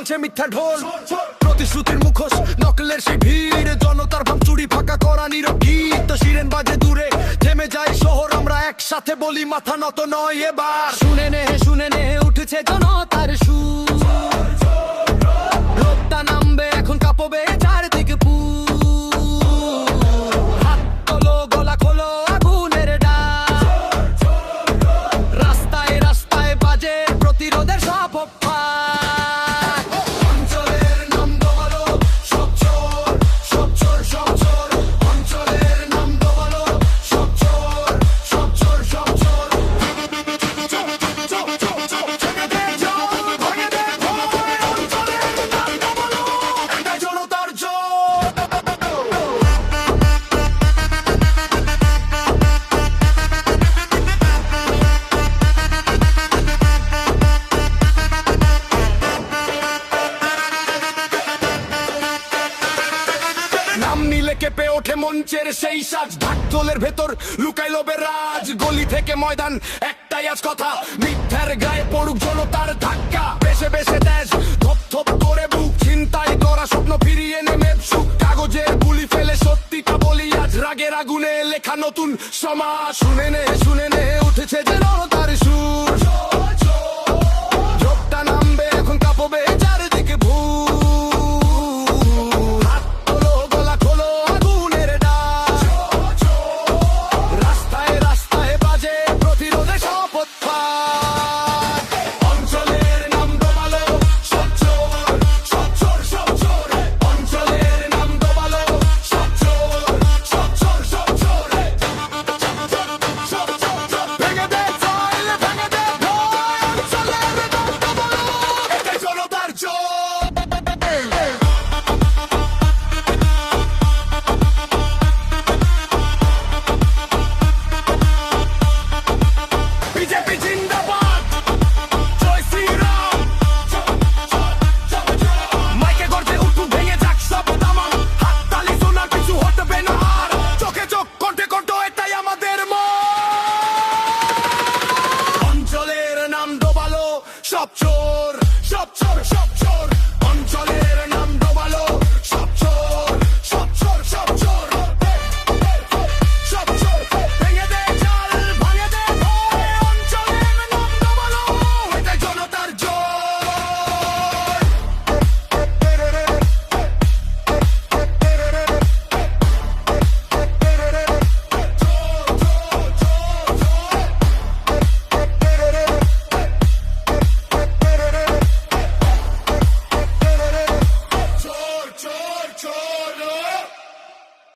ভাঙছে মিথ্যা ঢোল, প্রতিশ্রুতির মুখোশ, নকলের সেই ভিড়, জনতার ভাঙচুরি, ফাঁকা করা নীরব গীত, সিরেন বাজে দূরে, থেমে যায় শহর, আমরা একসাথে বলি মাথা নত নয় এবার। শুনে নে উঠেছে জনতার সুর, রোদটা নামবে এখন, কাঁপবে চারদিকে পুর, হাত তোলো, গলা খোলো, আগুনের ডাক, রাস্তায় রাস্তায় বাজে প্রতিরোধের সব অভ্যাস। অঞ্চলের নাম দোবালো, সব চোর, সব চোর, সব চোর, অঞ্চলের নাম দোবালো, সব চোর, সব চোর, সব চোর, ছেড়ে দে জল, ভাঙে দে ভয়, অঞ্চলের নাম দোবালো, এটাই জনতার জোর। নাম নিলে কেঁপে ওঠে মঞ্চের সেই সাজ, ঢাকঢোলের ভেতর লুকাই লোভের রাজ, গলি থেকে ময়দান একটাই আজ কথা, মিথ্যার গায়ে পড়ুক জনতার ধাক্কা, বেশে বেশে দেশ থপ থপ করে বুক, চিন্তায় করা স্বপ্ন ফিরিয়ে নেমে সুখ, কাগজের গুলি ফেলে সত্যিটা বলি আজ, রাগের আগুনে লেখা নতুন সমাজ। শুনে নে